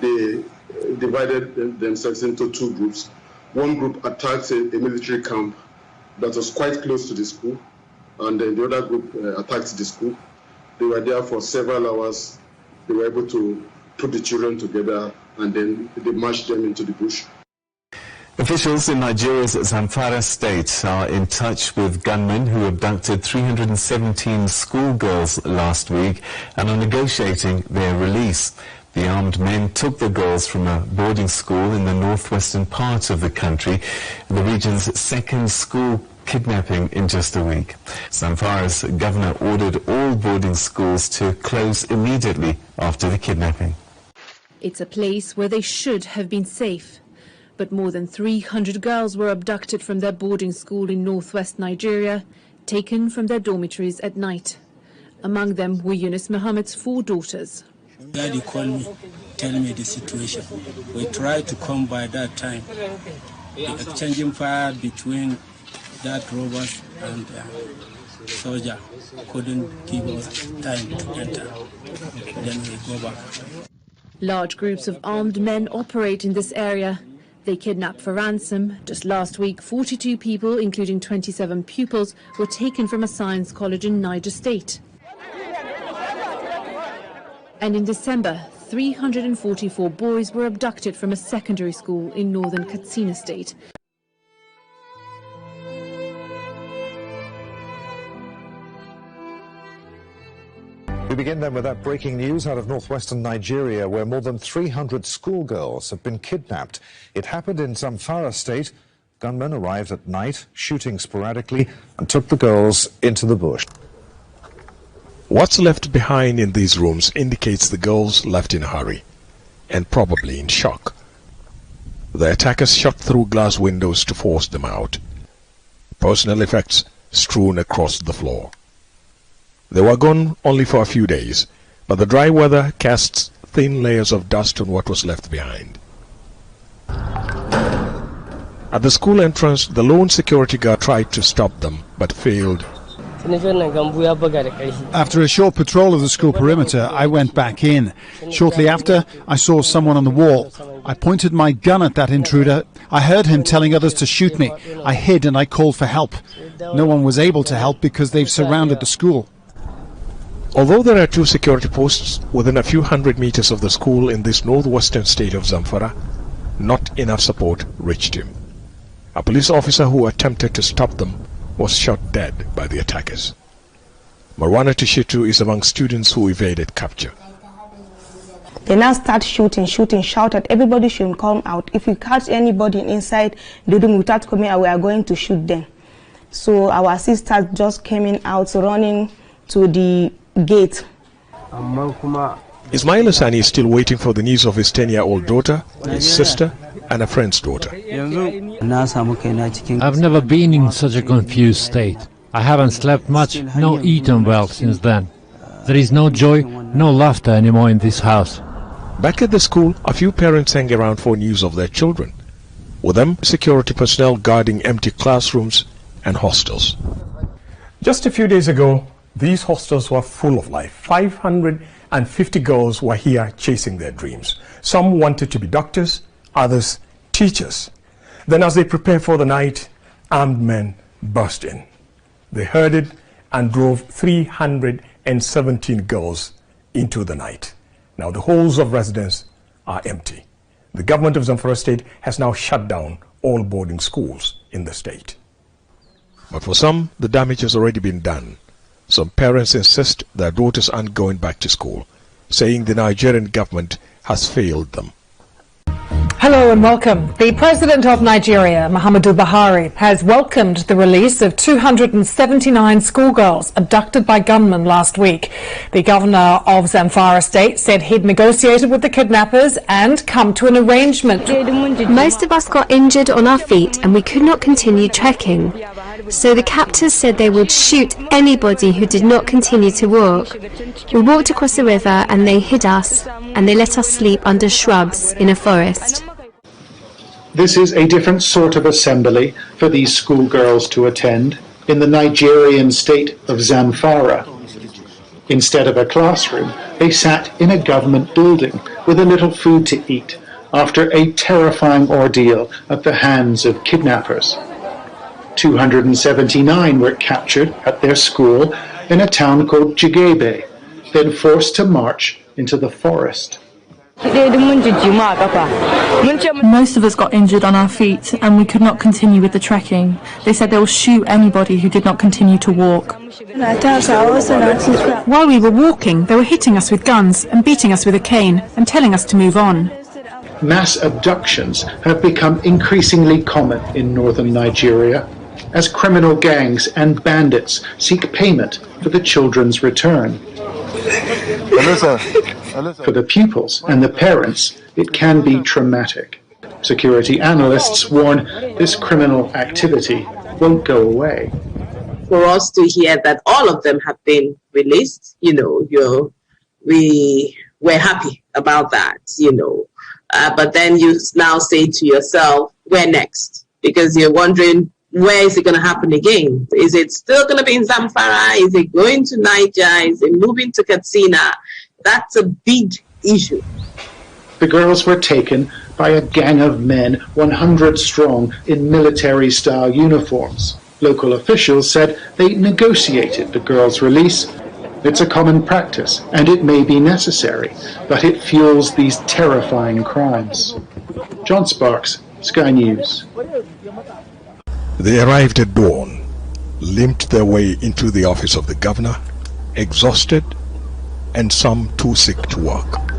they divided themselves into two groups. One group attacked a military camp that was quite close to the school, and then the other group attacked the school. They were there for several hours. They were able to put the children together, and then they marched them into the bush. Officials in Nigeria's Zamfara state are in touch with gunmen who abducted 317 schoolgirls last week and are negotiating their release. The armed men took the girls from a boarding school in the northwestern part of the country, the region's second school kidnapping in just a week. Zamfara's governor ordered all boarding schools to close immediately after the kidnapping. It's a place where they should have been safe. But more than 300 girls were abducted from their boarding school in northwest Nigeria, taken from their dormitories at night. Among them were Yunus Muhammad's 4 daughters. Daddy called me, tell me the situation. We tried to come by that time. The exchanging fire between that robbers and soldier couldn't give us time to enter. Then we go back. Large groups of armed men operate in this area. They kidnap for ransom. Just last week, 42 people, including 27 pupils, were taken from a science college in Niger State. And in December, 344 boys were abducted from a secondary school in northern Katsina State. We begin then with that breaking news out of northwestern Nigeria, where more than 300 schoolgirls have been kidnapped. It happened in Zamfara state. Gunmen arrived at night, shooting sporadically, and took the girls into the bush. What's left behind in these rooms indicates the girls left in a hurry, and probably in shock. The attackers shot through glass windows to force them out. Personal effects strewn across the floor. They were gone only for a few days, but the dry weather casts thin layers of dust on what was left behind. At the school entrance, the lone security guard tried to stop them, but failed. After a short patrol of the school perimeter, I went back in. Shortly after, I saw someone on the wall. I pointed my gun at that intruder. I heard him telling others to shoot me. I hid and I called for help. No one was able to help because they've surrounded the school. Although there are 2 security posts within a few hundred meters of the school in this northwestern state of Zamfara, not enough support reached him. A police officer who attempted to stop them was shot dead by the attackers. Marwana Tishitu is among students who evaded capture. They now start shooting, shouted, everybody should come out. If we catch anybody inside the room without coming out, we are going to shoot them. So our sisters just came in out, running to the gate. Ismail Hassani is still waiting for the news of his 10-year-old daughter, his sister, and a friend's daughter. I've never been in such a confused state. I haven't slept much, nor eaten well since then. There is no joy, no laughter anymore in this house. Back at the school, a few parents hang around for news of their children. With them, security personnel guarding empty classrooms and hostels. Just a few days ago, these hostels were full of life. 550 girls were here chasing their dreams. Some wanted to be doctors, others teachers. Then as they prepared for the night, armed men burst in. They herded and drove 317 girls into the night. Now the halls of residence are empty. The government of Zamfara state has now shut down all boarding schools in the state. But for some, the damage has already been done. Some parents insist their daughters aren't going back to school, saying the Nigerian government has failed them. Hello and welcome. The President of Nigeria, Muhammadu Buhari, has welcomed the release of 279 schoolgirls abducted by gunmen last week. The governor of Zamfara state said he'd negotiated with the kidnappers and come to an arrangement. Most of us got injured on our feet and we could not continue trekking. So the captors said they would shoot anybody who did not continue to walk. We walked across the river and they hid us and they let us sleep under shrubs in a forest. This is a different sort of assembly for these schoolgirls to attend in the Nigerian state of Zamfara. Instead of a classroom, They sat in a government building with a little food to eat after a terrifying ordeal at the hands of kidnappers. 279 were captured at their school in a town called Jigebe, then forced to march into the forest. Most of us got injured on our feet and we could not continue with the trekking. They said they will shoot anybody who did not continue to walk. While we were walking, they were hitting us with guns and beating us with a cane and telling us to move on. Mass abductions have become increasingly common in northern Nigeria as criminal gangs and bandits seek payment for the children's return. For the pupils and the parents, it can be traumatic. Security analysts warn this criminal activity won't go away. For us to hear that all of them have been released, we were happy about that, but then you now say to yourself, where next? Because you're wondering, where is it going to happen again? Is it still going to be in Zamfara? Is it going to Niger? Is it moving to Katsina? That's a big issue. The girls were taken by a gang of men, 100 strong, in military-style uniforms. Local officials said they negotiated the girls' release. It's a common practice, and it may be necessary, but it fuels these terrifying crimes. John Sparks, Sky News. They arrived at dawn, limped their way into the office of the governor, exhausted, and some too sick to walk.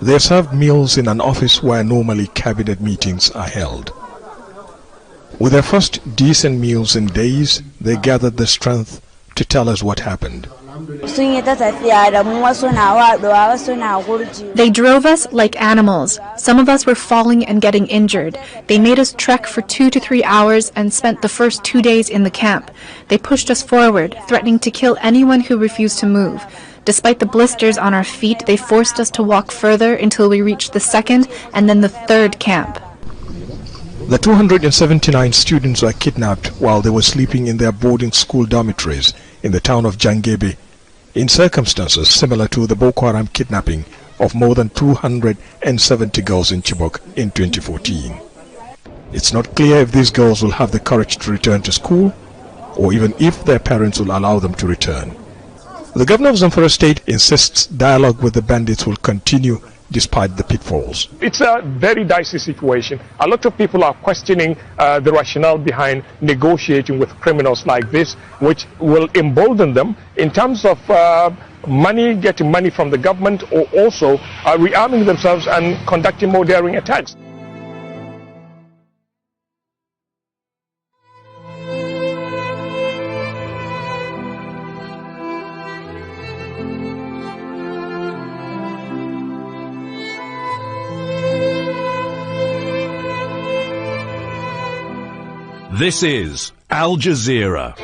They served meals in an office where normally cabinet meetings are held. With their first decent meals in days, they gathered the strength to tell us what happened. They drove us like animals. Some of us were falling and getting injured. They made us trek for 2 to 3 hours and spent the first 2 days in the camp. They pushed us forward, threatening to kill anyone who refused to move. Despite the blisters on our feet, they forced us to walk further until we reached the second and then the third camp. The 279 students were kidnapped while they were sleeping in their boarding school dormitories in the town of Jangebe, in circumstances similar to the Boko Haram kidnapping of more than 270 girls in Chibok in 2014. It's not clear if these girls will have the courage to return to school, or even if their parents will allow them to return. The governor of Zamfara State insists dialogue with the bandits will continue despite the pitfalls. It's a very dicey situation. A lot of people are questioning the rationale behind negotiating with criminals like this, which will embolden them in terms of getting money from the government, or also rearming themselves and conducting more daring attacks. This is Al Jazeera.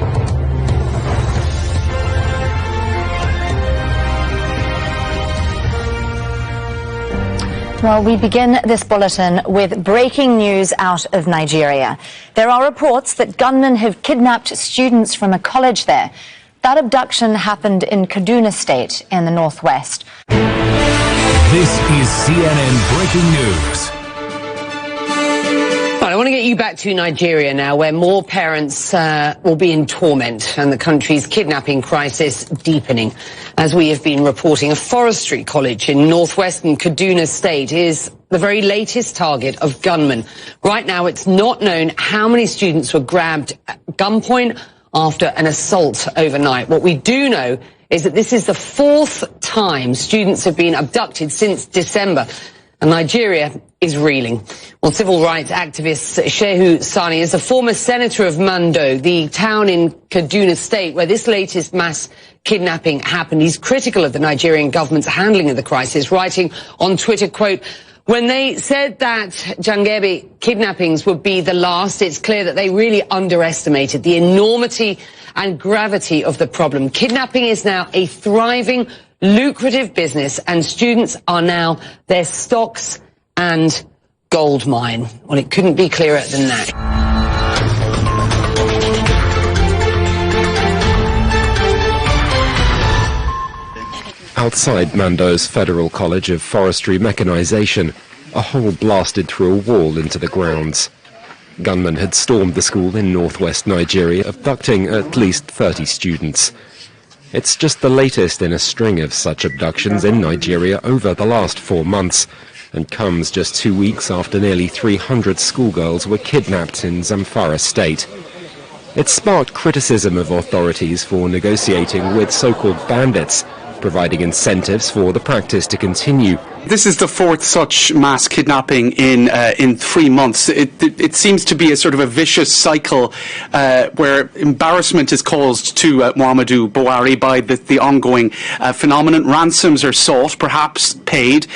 Well, we begin this bulletin with breaking news out of Nigeria. There are reports that gunmen have kidnapped students from a college there. That abduction happened in Kaduna State in the northwest. This is CNN Breaking News. I want to get you back to Nigeria now, where more parents will be in torment and the country's kidnapping crisis deepening. As we have been reporting, a forestry college in northwestern Kaduna State is the very latest target of gunmen. Right now, it's not known how many students were grabbed at gunpoint after an assault overnight. What we do know is that this is the 4th time students have been abducted since December. And Nigeria is reeling. Well, civil rights activist Shehu Sani is a former senator of Mando, the town in Kaduna State where this latest mass kidnapping happened. He's critical of the Nigerian government's handling of the crisis, writing on Twitter, quote, "When they said that Jangebe kidnappings would be the last, it's clear that they really underestimated the enormity and gravity of the problem. Kidnapping is now a thriving, lucrative business, and students are now their stocks and gold mine." Well, it couldn't be clearer than that. Outside Mando's Federal College of Forestry Mechanization, a hole blasted through a wall into the grounds. Gunmen had stormed the school in northwest Nigeria, abducting at least 30 students. It's just the latest in a string of such abductions in Nigeria over the last 4 months, and comes just 2 weeks after nearly 300 schoolgirls were kidnapped in Zamfara state. It sparked criticism of authorities for negotiating with so-called bandits, providing incentives for the practice to continue. This is the fourth such mass kidnapping in 3 months. It seems to be a sort of a vicious cycle where embarrassment is caused to Muhammadu Buhari by the ongoing phenomenon. Ransoms are sought, perhaps paid,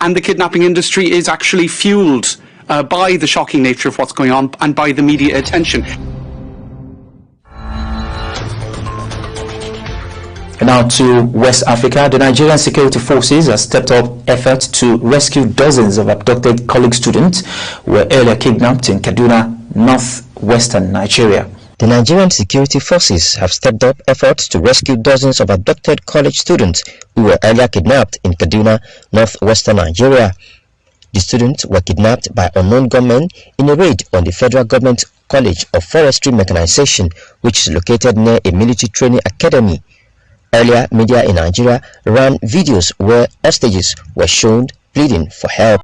and the kidnapping industry is actually fueled by the shocking nature of what's going on and by the media attention. Now to West Africa, the Nigerian security forces have stepped up efforts to rescue dozens of abducted college students who were earlier kidnapped in Kaduna, northwestern Nigeria. The Nigerian security forces have stepped up efforts to rescue dozens of abducted college students who were earlier kidnapped in Kaduna, northwestern Nigeria. The students were kidnapped by unknown gunmen in a raid on the Federal Government College of Forestry Mechanization, which is located near a military training academy. Earlier, media in Nigeria ran videos where hostages were shown pleading for help.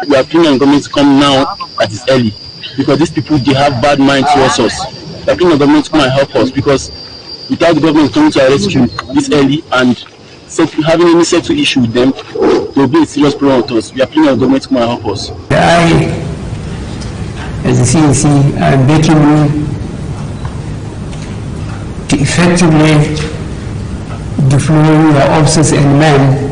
We are pleading on government to come now that is early, because these people, they have bad minds towards us. We are pleading on government to come and help us, because without the government coming to our rescue this early and having any settled issue with them, there will be a serious problem with us. We are pleading on government to come and help us. I, as a CNC, am begging you to effectively deploy your officers and men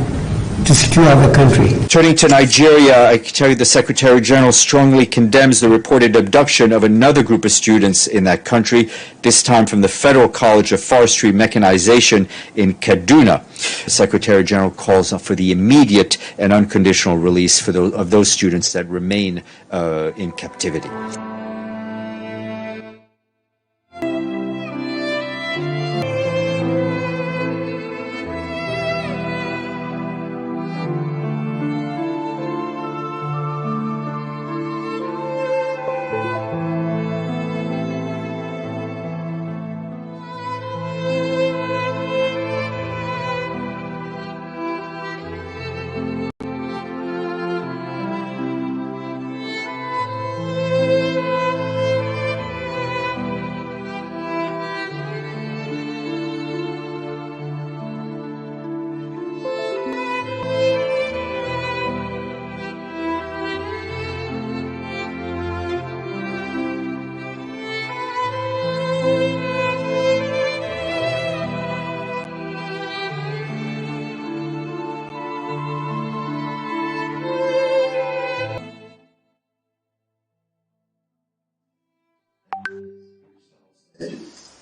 to secure the country. Turning to Nigeria, I can tell you the Secretary General strongly condemns the reported abduction of another group of students in that country, this time from the Federal College of Forestry Mechanization in Kaduna. The Secretary General calls for the immediate and unconditional release of those students that remain in captivity.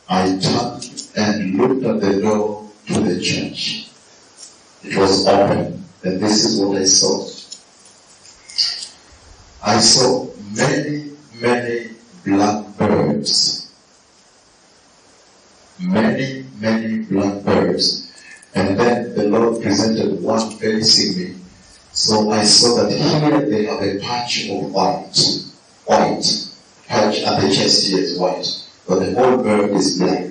I turned and looked at the door to the church. It was open, and this is what I saw. I saw many, many blackbirds. Many, many blackbirds. And then the Lord presented one facing me. So I saw that here they have a patch of white, patch at the chest here is white. But the whole bird is black.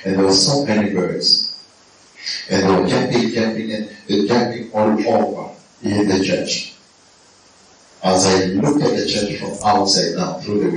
And there were so many birds. And they were jumping, and they're jumping all over in the church. As I looked at the church from outside now through the